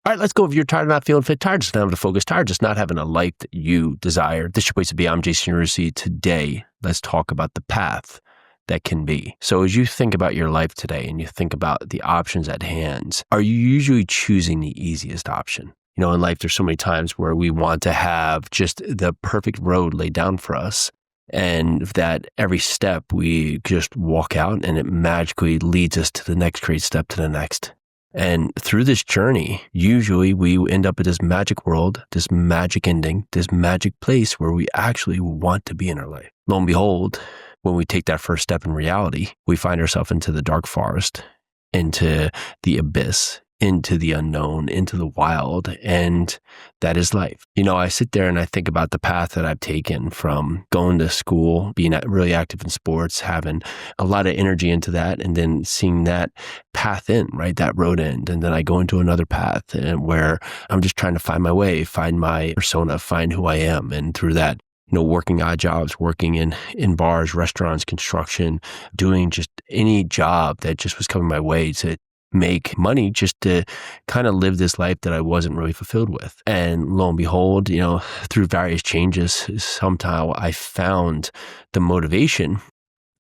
All right, let's go. If you're tired of not feeling fit, tired just not having to focus, tired just not having a life that you desire. This is your place to be. I'm Jason Yarusi. Today, let's talk about the path that can be. So as you think about your life today and you think about the options at hand, are you usually choosing the easiest option? You know, in life, there's so many times where we want to have just the perfect road laid down for us, and that every step we just walk out and it magically leads us to the next great step, to the next. And through this journey, usually we end up at this magic world, this magic ending, this magic place where we actually want to be in our life. Lo and behold, when we take that first step in reality, we find ourselves into the dark forest, into the abyss, into the unknown, into the wild, and that is life. You know, I sit there and I think about the path that I've taken from going to school, being really active in sports, having a lot of energy into that, and then seeing that path end, right, that road end. And then I go into another path and where I'm just trying to find my way, find my persona, find who I am. And through that, you know, working odd jobs, working in bars, restaurants, construction, doing just any job that just was coming my way to make money just to kind of live this life that I wasn't really fulfilled with. And lo and behold, you know, through various changes, somehow I found the motivation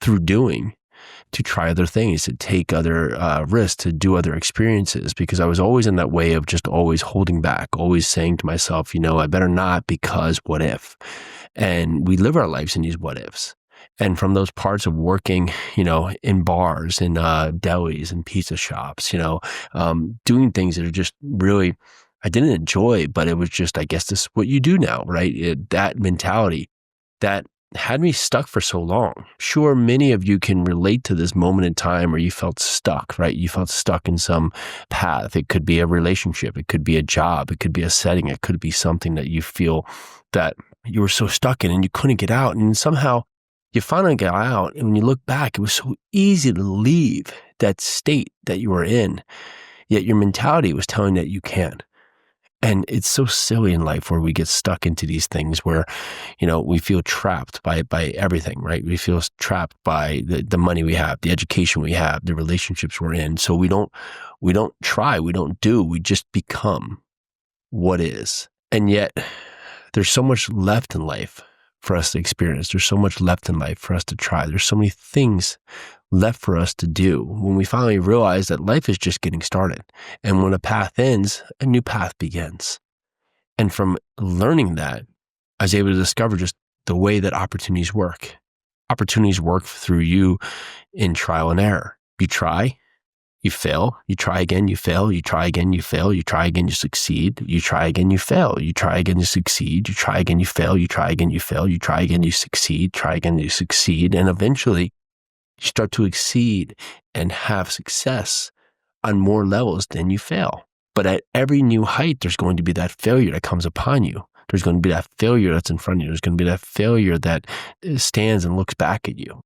through doing to try other things, to take other risks, to do other experiences, because I was always in that way of just always holding back, always saying to myself, you know, I better not, because what if? And we live our lives in these what ifs. And from those parts of working, you know, in bars, in delis and pizza shops, you know, doing things that are just really, I didn't enjoy, but it was just, I guess this is what you do now, right? That mentality that had me stuck for so long. Sure, many of you can relate to this moment in time where you felt stuck, right? You felt stuck in some path. It could be a relationship. It could be a job. It could be a setting. It could be something that you feel that you were so stuck in and you couldn't get out. And somehow you finally got out, and when you look back, it was so easy to leave that state that you were in, yet your mentality was telling that you can't. And it's so silly in life where we get stuck into these things where, you know, we feel trapped by everything, right? We feel trapped by the money we have, the education we have, the relationships we're in. So we don't try, we don't do, we just become what is. And yet there's so much left in life for us to experience. There's so much left in life for us to try. There's so many things left for us to do when we finally realize that life is just getting started. And when a path ends, a new path begins. And from learning that, I was able to discover just the way that opportunities work. Opportunities work through you in trial and error. You try, you fail, you try again, you fail, you try again, you fail, you try again, you succeed, you try again, you fail, you try again, you succeed, you try again, you fail, you try again, you fail, you try again, you succeed, try again, you succeed, and eventually you start to exceed and have success on more levels than you fail. But at every new height, there's going to be that failure that comes upon you. There's going to be that failure that's in front of you. There's going to be that failure that stands and looks back at you.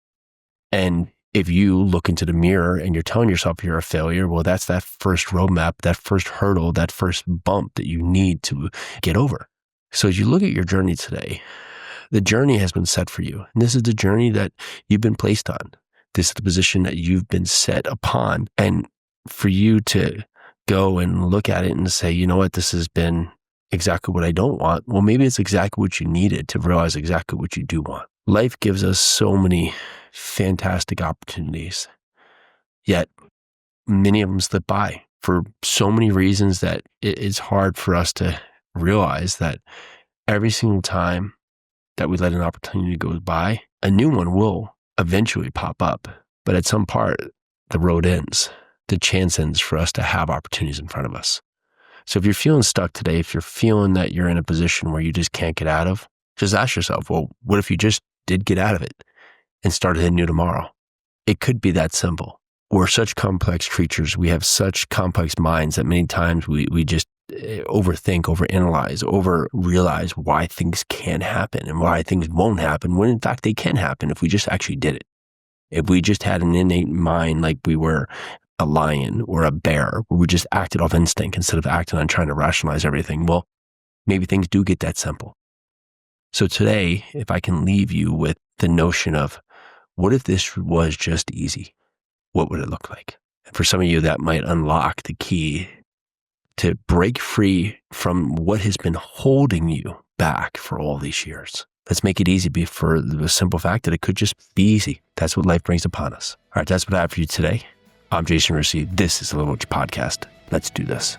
And if you look into the mirror and you're telling yourself you're a failure, well, that's that first roadmap, that first hurdle, that first bump that you need to get over. So as you look at your journey today, the journey has been set for you. And this is the journey that you've been placed on. This is the position that you've been set upon. And for you to go and look at it and say, you know what, this has been exactly what I don't want. Well, maybe it's exactly what you needed to realize exactly what you do want. Life gives us so many fantastic opportunities, yet many of them slip by for so many reasons that it's hard for us to realize that every single time that we let an opportunity go by, a new one will eventually pop up. But at some part, the road ends. The chance ends for us to have opportunities in front of us. So if you're feeling stuck today, if you're feeling that you're in a position where you just can't get out of, just ask yourself, well, what if you just did get out of it and started anew tomorrow? It could be that simple. We're such complex creatures. We have such complex minds that many times we just overthink, overanalyze, over-realize why things can happen and why things won't happen, when in fact they can happen if we just actually did it. If we just had an innate mind like we were a lion or a bear, where we just acted off instinct instead of acting on trying to rationalize everything, well, maybe things do get that simple. So today, if I can leave you with the notion of, what if this was just easy? What would it look like? And for some of you, that might unlock the key to break free from what has been holding you back for all these years. Let's make it easy for the simple fact that it could just be easy. That's what life brings upon us. All right, that's what I have for you today. I'm Jason Yarusi. This is the Little Witch Podcast. Let's do this.